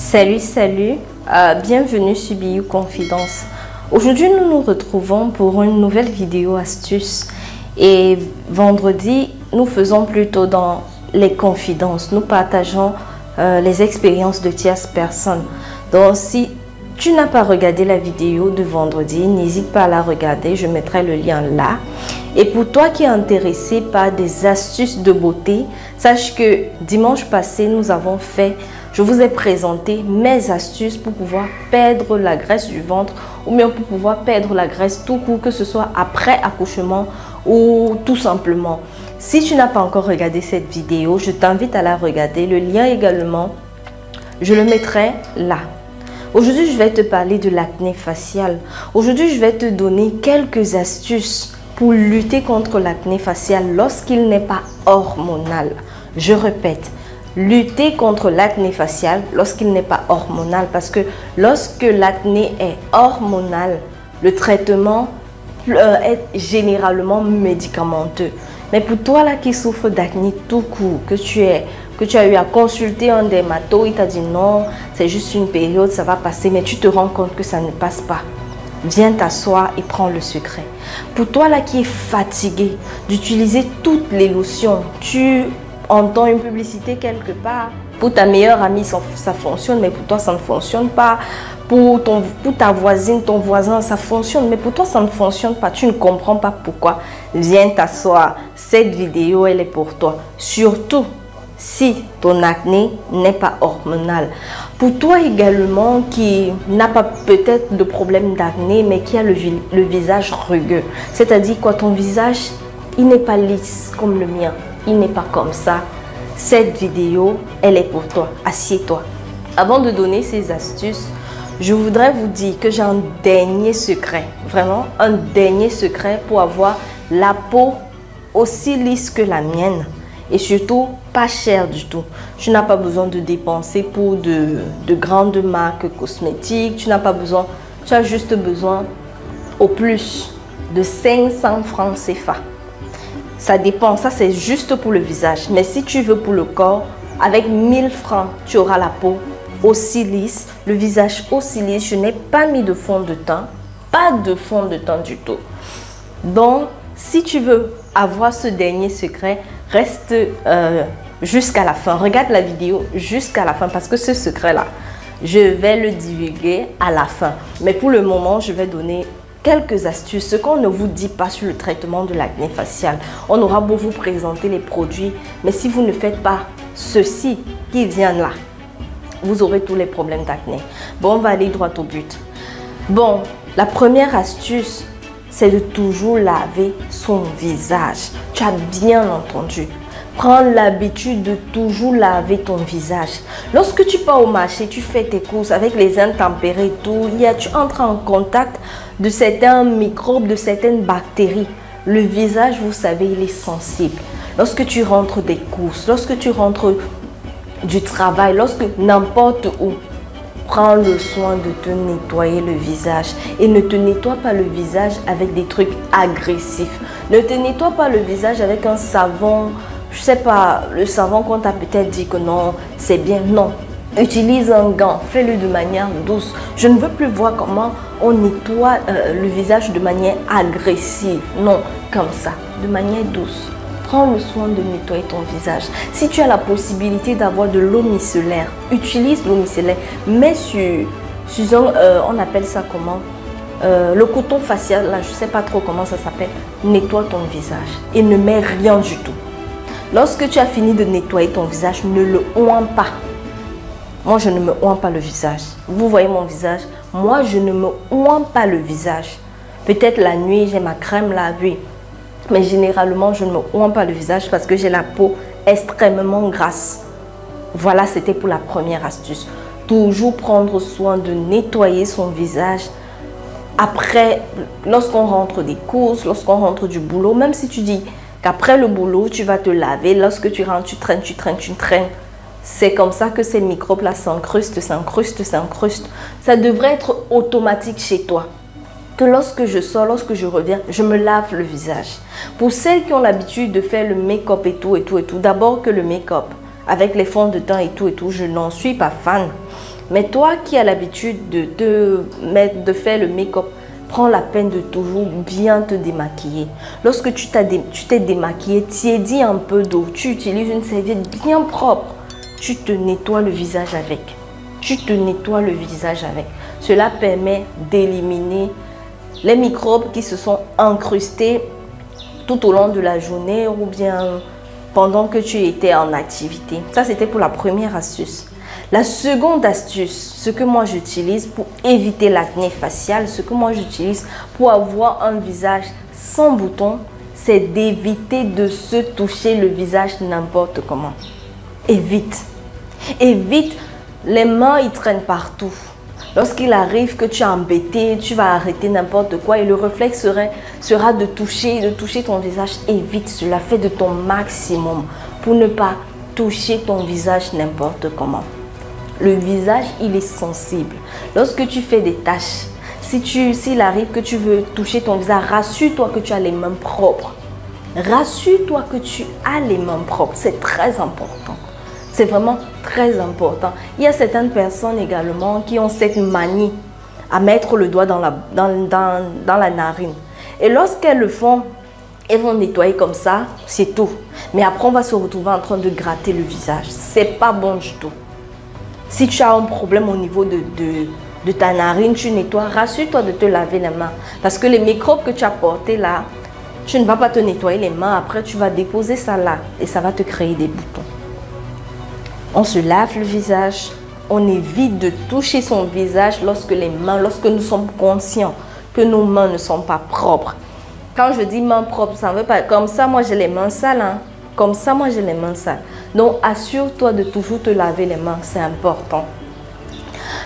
Salut, bienvenue sur BU Confidence. Aujourd'hui, nous nous retrouvons pour une nouvelle vidéo astuce. Et vendredi, nous faisons plutôt dans les confidences. Nous partageons les expériences de tierces personnes. Donc, si tu n'as pas regardé la vidéo de vendredi, n'hésite pas à la regarder. Je mettrai le lien là. Et pour toi qui es intéressé par des astuces de beauté, sache que dimanche passé, je vous ai présenté mes astuces pour pouvoir perdre la graisse du ventre ou bien pour pouvoir perdre la graisse tout court, que ce soit après accouchement ou tout simplement. Si tu n'as pas encore regardé cette vidéo, je t'invite à la regarder. Le lien également, je le mettrai là. Aujourd'hui, je vais te parler de l'acné facial. Aujourd'hui, je vais te donner quelques astuces pour lutter contre l'acné facial lorsqu'il n'est pas hormonal. Je répète, lutter contre l'acné facial lorsqu'il n'est pas hormonal, parce que lorsque l'acné est hormonal, le traitement est généralement médicamenteux. Mais pour toi là qui souffre d'acné tout court, que tu as eu à consulter un dermato, il t'a dit non, c'est juste une période, ça va passer, mais tu te rends compte que ça ne passe pas. Viens t'asseoir et prends le secret. Pour toi là qui est fatigué d'utiliser toutes les lotions, tu entends une publicité quelque part. Pour ta meilleure amie, ça fonctionne, mais pour toi, ça ne fonctionne pas. Pour ta voisine, ton voisin, ça fonctionne, mais pour toi, ça ne fonctionne pas. Tu ne comprends pas pourquoi. Viens t'asseoir. Cette vidéo, elle est pour toi. Surtout si ton acné n'est pas hormonal. Pour toi également qui n'a pas peut-être de problème d'acné, mais qui a le visage rugueux. C'est-à-dire quoi, ton visage, il n'est pas lisse comme le mien. Il n'est pas comme ça. Cette vidéo, elle est pour toi. Assieds-toi. Avant de donner ces astuces, je voudrais vous dire que j'ai un dernier secret. Vraiment, un dernier secret pour avoir la peau aussi lisse que la mienne. Et surtout, pas cher du tout. Tu n'as pas besoin de dépenser pour de grandes marques cosmétiques. Tu n'as pas besoin. Tu as juste besoin au plus de 500 francs CFA. Ça dépend, ça c'est juste pour le visage. Mais si tu veux pour le corps, avec 1000 francs, tu auras la peau aussi lisse, le visage aussi lisse. Je n'ai pas mis de fond de teint, pas de fond de teint du tout. Donc, si tu veux avoir ce dernier secret, reste jusqu'à la fin. Regarde la vidéo jusqu'à la fin parce que ce secret-là, je vais le divulguer à la fin. Mais pour le moment, je vais donner quelques astuces, ce qu'on ne vous dit pas sur le traitement de l'acné facial. On aura beau vous présenter les produits, mais si vous ne faites pas ceci qui vient là, vous aurez tous les problèmes d'acné. Bon, on va aller droit au but. Bon, la première astuce, c'est de toujours laver son visage. Tu as bien entendu. Prends l'habitude de toujours laver ton visage. Lorsque tu pars au marché, tu fais tes courses avec les intempéries et tout, tu entres en contact de certains microbes, de certaines bactéries. Le visage, vous savez, il est sensible. Lorsque tu rentres des courses, lorsque tu rentres du travail, lorsque n'importe où, prends le soin de te nettoyer le visage. Et ne te nettoie pas le visage avec des trucs agressifs. Ne te nettoie pas le visage avec un savon, je sais pas, le savon qu'on t'a peut-être dit que non, c'est bien. Non. Utilise un gant, fais-le de manière douce. Je ne veux plus voir comment on nettoie le visage de manière agressive. Non, comme ça, de manière douce. Prends le soin de nettoyer ton visage. Si tu as la possibilité d'avoir de l'eau micellaire, utilise l'eau micellaire. Mets sur on appelle ça comment? Le coton facial, là, je ne sais pas trop comment ça s'appelle. Nettoie ton visage et ne mets rien du tout. Lorsque tu as fini de nettoyer ton visage, ne le oins pas. Moi, je ne me oins pas le visage. Vous voyez mon visage? Moi, je ne me oins pas le visage. Peut-être la nuit, j'ai ma crème là, oui. Mais généralement, je ne me oins pas le visage parce que j'ai la peau extrêmement grasse. Voilà, c'était pour la première astuce. Toujours prendre soin de nettoyer son visage. Après, lorsqu'on rentre des courses, lorsqu'on rentre du boulot, même si tu dis qu'après le boulot, tu vas te laver. Lorsque tu rentres, tu traînes. C'est comme ça que ces microbes-là s'incrustent. Ça devrait être automatique chez toi. Que lorsque je sors, lorsque je reviens, je me lave le visage. Pour celles qui ont l'habitude de faire le make-up et tout, d'abord que le make-up, avec les fonds de teint et tout, je n'en suis pas fan. Mais toi qui as l'habitude de faire le make-up, prends la peine de toujours bien te démaquiller. Lorsque tu t'es démaquillé, tiédis un peu d'eau, tu utilises une serviette bien propre, tu te nettoies le visage avec. Cela permet d'éliminer les microbes qui se sont incrustés tout au long de la journée ou bien pendant que tu étais en activité. Ça, c'était pour la première astuce. La seconde astuce, ce que moi j'utilise pour éviter l'acné facial, ce que moi j'utilise pour avoir un visage sans boutons, c'est d'éviter de se toucher le visage n'importe comment. Évite. Les mains, ils traînent partout. Lorsqu'il arrive que tu es embêté, tu vas arrêter n'importe quoi et le réflexe sera de toucher ton visage. Évite cela, fais de ton maximum pour ne pas toucher ton visage n'importe comment. Le visage, il est sensible. Lorsque tu fais des tâches, s'il arrive que tu veux toucher ton visage, rassure-toi que tu as les mains propres. Rassure-toi que tu as les mains propres, c'est très important. C'est vraiment très important. Il y a certaines personnes également qui ont cette manie à mettre le doigt dans la narine. Et lorsqu'elles le font, elles vont nettoyer comme ça, c'est tout. Mais après, on va se retrouver en train de gratter le visage. C'est pas bon du tout. Si tu as un problème au niveau de ta narine, tu nettoies, rassure-toi de te laver les mains. Parce que les microbes que tu as portés là, tu ne vas pas te nettoyer les mains. Après, tu vas déposer ça là et ça va te créer des boutons. On se lave le visage, on évite de toucher son visage lorsque nous sommes conscients que nos mains ne sont pas propres. Quand je dis mains propres, ça ne veut pas comme ça, moi j'ai les mains sales. Hein. Comme ça, moi j'ai les mains sales. Donc assure-toi de toujours te laver les mains, c'est important.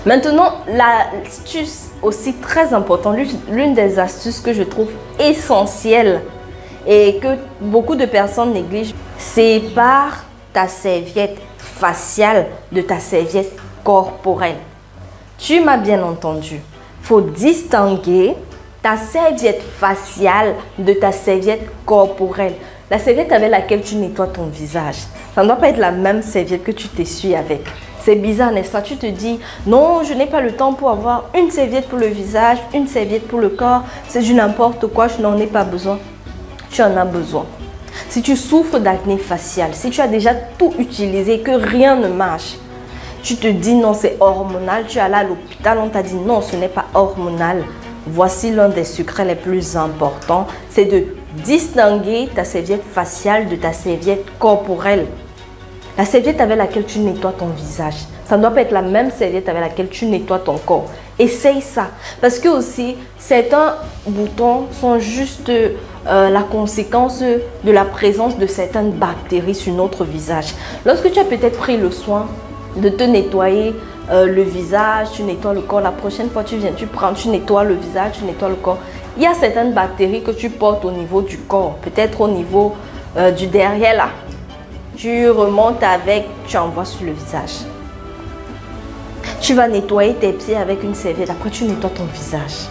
Maintenant, l'astuce aussi très importante, l'une des astuces que je trouve essentielle et que beaucoup de personnes négligent, c'est par ta serviette faciale de ta serviette corporelle. Tu m'as bien entendu. Il faut distinguer ta serviette faciale de ta serviette corporelle. La serviette avec laquelle tu nettoies ton visage, ça ne doit pas être la même serviette que tu t'essuies avec. C'est bizarre, n'est-ce pas? Tu te dis, non, je n'ai pas le temps pour avoir une serviette pour le visage, une serviette pour le corps. C'est du n'importe quoi, je n'en ai pas besoin. Tu en as besoin. Si tu souffres d'acné facial, si tu as déjà tout utilisé et que rien ne marche, tu te dis non, c'est hormonal, tu es allé à l'hôpital, on t'a dit non, ce n'est pas hormonal. Voici l'un des secrets les plus importants, c'est de distinguer ta serviette faciale de ta serviette corporelle. La serviette avec laquelle tu nettoies ton visage, ça ne doit pas être la même serviette avec laquelle tu nettoies ton corps. Essaye ça. Parce que aussi, certains boutons sont juste la conséquence de la présence de certaines bactéries sur notre visage. Lorsque tu as peut-être pris le soin de te nettoyer le visage, tu nettoies le corps, la prochaine fois tu viens, tu nettoies le visage, tu nettoies le corps. Il y a certaines bactéries que tu portes au niveau du corps, peut-être au niveau du derrière là. Tu remontes avec, tu envoies sur le visage. Tu vas nettoyer tes pieds avec une serviette, après tu nettoies ton visage.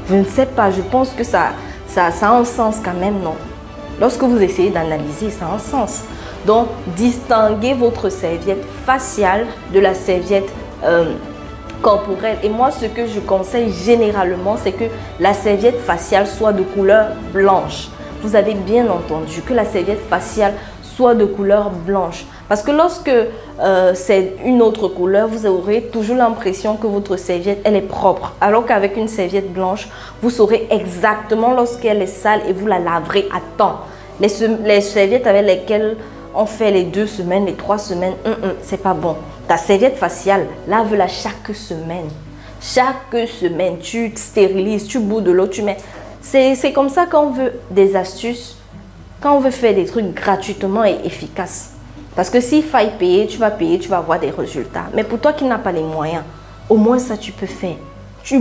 Je ne sais pas, je pense que ça a un sens quand même, non? Lorsque vous essayez d'analyser, ça a un sens. Donc, distinguez votre serviette faciale de la serviette corporelle. Et moi, ce que je conseille généralement, c'est que la serviette faciale soit de couleur blanche. Vous avez bien entendu que la serviette faciale soit de couleur blanche. Parce que lorsque c'est une autre couleur, vous aurez toujours l'impression que votre serviette, elle est propre. Alors qu'avec une serviette blanche, vous saurez exactement lorsqu'elle est sale et vous la laverez à temps. Les serviettes avec lesquelles on fait les 2 semaines, les 3 semaines, c'est pas bon. Ta serviette faciale, lave-la chaque semaine. Chaque semaine, tu stérilises, tu bois de l'eau, tu mets. C'est comme ça qu'on veut des astuces. Quand on veut faire des trucs gratuitement et efficaces. Parce que s'il faille payer, tu vas avoir des résultats. Mais pour toi qui n'as pas les moyens, au moins ça tu peux faire. Tu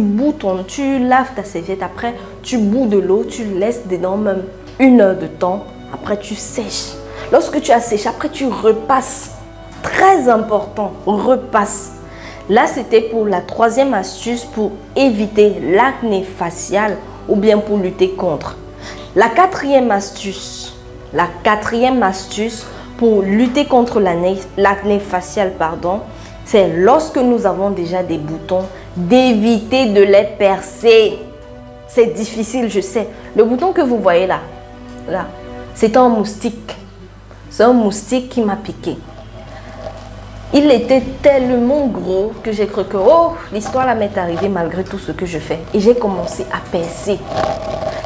laves ta serviette, après tu bous de l'eau, tu laisses dedans même 1 heure de temps. Après tu sèches. Lorsque tu as séché, après tu repasses. Très important, repasse. Là c'était pour la 3e astuce pour éviter l'acné facial ou bien pour lutter contre. La 4e astuce pour lutter contre l'acné facial, c'est lorsque nous avons déjà des boutons, d'éviter de les percer. C'est difficile, je sais. Le bouton que vous voyez là, c'est un moustique. C'est un moustique qui m'a piqué. Il était tellement gros que j'ai cru que l'histoire là m'est arrivée malgré tout ce que je fais. Et j'ai commencé à percer.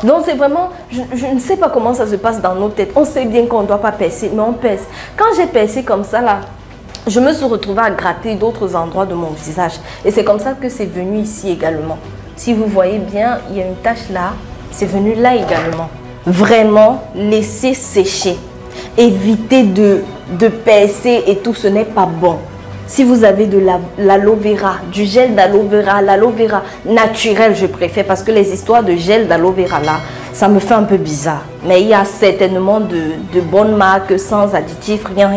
Donc c'est vraiment, je ne sais pas comment ça se passe dans nos têtes. On sait bien qu'on ne doit pas percer, mais on perce. Quand j'ai percé comme ça là, je me suis retrouvée à gratter d'autres endroits de mon visage. Et c'est comme ça que c'est venu ici également. Si vous voyez bien, il y a une tache là. C'est venu là également. Vraiment, laissez sécher. Évitez de percer et tout, ce n'est pas bon. Si vous avez de l'aloe vera, du gel d'aloe vera naturel, je préfère, parce que les histoires de gel d'aloe vera là, ça me fait un peu bizarre. Mais il y a certainement de bonnes marques sans additifs, rien.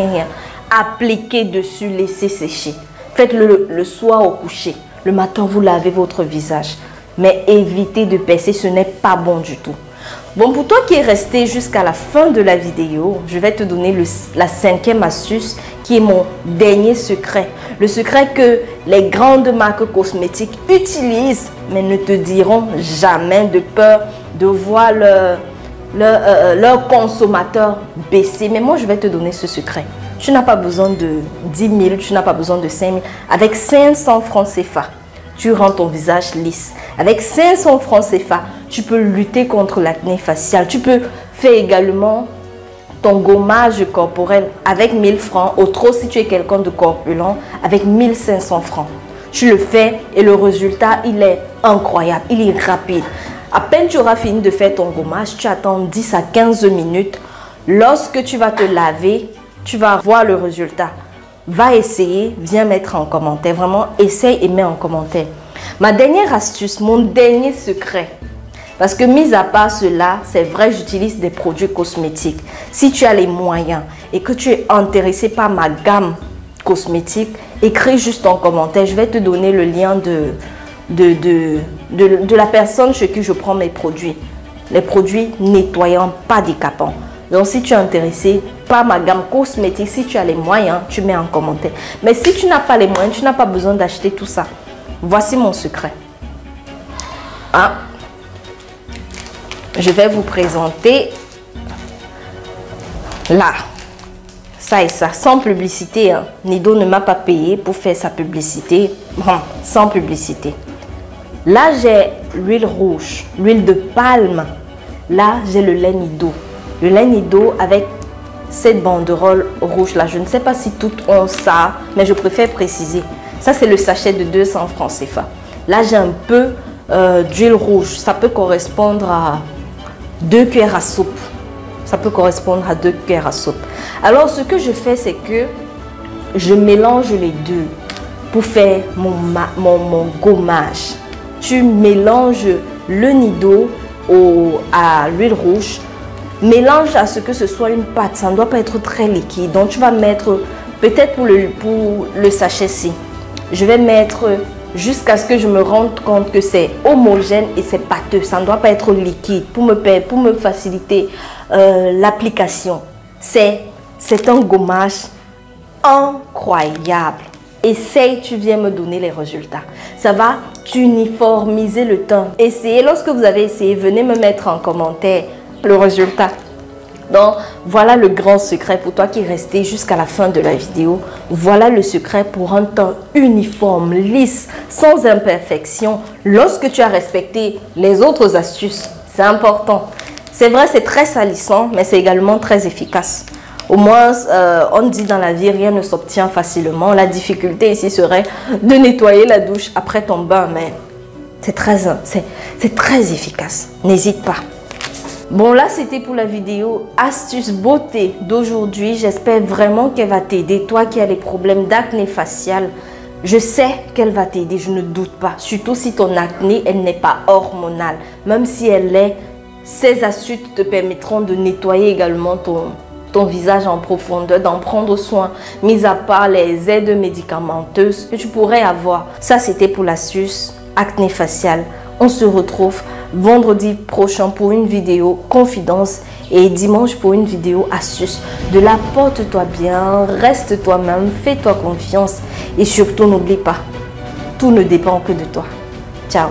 Appliquez dessus, laissez sécher. Faites-le le soir au coucher. Le matin, vous lavez votre visage. Mais évitez de percer, ce n'est pas bon du tout. Bon, pour toi qui es resté jusqu'à la fin de la vidéo, je vais te donner la 5e astuce qui est mon dernier secret. Le secret que les grandes marques cosmétiques utilisent, mais ne te diront jamais de peur de voir leur consommateur baisser. Mais moi, je vais te donner ce secret. Tu n'as pas besoin de 10 000, tu n'as pas besoin de 5 000. Avec 500 francs CFA, tu rends ton visage lisse. Avec 500 francs CFA, tu peux lutter contre l'acné facial. Tu peux faire également ton gommage corporel avec 1000 francs. Au trop, si tu es quelqu'un de corpulent, avec 1500 francs. Tu le fais et le résultat, il est incroyable. Il est rapide. À peine tu auras fini de faire ton gommage, tu attends 10 à 15 minutes. Lorsque tu vas te laver, tu vas voir le résultat. Va essayer, viens mettre en commentaire. Vraiment, essaye et mets en commentaire. Ma dernière astuce, mon dernier secret. Parce que mis à part cela, c'est vrai, j'utilise des produits cosmétiques. Si tu as les moyens et que tu es intéressé par ma gamme cosmétique, écris juste en commentaire. Je vais te donner le lien de la personne chez qui je prends mes produits. Les produits nettoyants, pas décapants. Donc, si tu es intéressé par ma gamme cosmétique, si tu as les moyens, tu mets en commentaire. Mais si tu n'as pas les moyens, tu n'as pas besoin d'acheter tout ça. Voici mon secret. Je vais vous présenter là. Ça et ça, sans publicité. Nido ne m'a pas payé pour faire sa publicité. Sans publicité. Là, j'ai l'huile rouge, l'huile de palme. Là, j'ai le lait Nido. Le lait Nido avec cette banderole rouge là. Je ne sais pas si toutes ont ça, mais je préfère préciser. Ça, c'est le sachet de 200 francs CFA. Là, j'ai un peu d'huile rouge. Ça peut correspondre à 2 cuillères à soupe. Ça peut correspondre à 2 cuillères à soupe. Alors, ce que je fais, c'est que je mélange les deux pour faire mon gommage. Tu mélanges le Nido à l'huile rouge. Mélange à ce que ce soit une pâte. Ça ne doit pas être très liquide. Donc, tu vas mettre, peut-être pour le sachet-ci, je vais mettre jusqu'à ce que je me rende compte que c'est homogène et c'est pâteux. Ça ne doit pas être liquide pour me faciliter l'application. C'est un gommage incroyable. Essaye, tu viens me donner les résultats. Ça va uniformiser le teint. Essayez, lorsque vous avez essayé, venez me mettre en commentaire le résultat. Donc, voilà le grand secret pour toi qui est resté jusqu'à la fin de la vidéo. Voilà le secret pour un teint uniforme, lisse, sans imperfection. Lorsque tu as respecté les autres astuces, c'est important. C'est vrai, c'est très salissant, mais c'est également très efficace. Au moins, on dit dans la vie, rien ne s'obtient facilement. La difficulté ici serait de nettoyer la douche après ton bain, mais c'est très efficace. N'hésite pas. Bon, là, c'était pour la vidéo astuce beauté d'aujourd'hui. J'espère vraiment qu'elle va t'aider. Toi qui as des problèmes d'acné facial, je sais qu'elle va t'aider, je ne doute pas. Surtout si ton acné, elle n'est pas hormonale. Même si elle l'est, ces astuces te permettront de nettoyer également ton visage en profondeur, d'en prendre soin, mis à part les aides médicamenteuses que tu pourrais avoir. Ça, c'était pour l'astuce acné facial. On se retrouve vendredi prochain pour une vidéo confidence et dimanche pour une vidéo astuce. De là, porte-toi bien, reste toi-même, fais-toi confiance Et surtout, n'oublie pas, tout ne dépend que de toi. Ciao.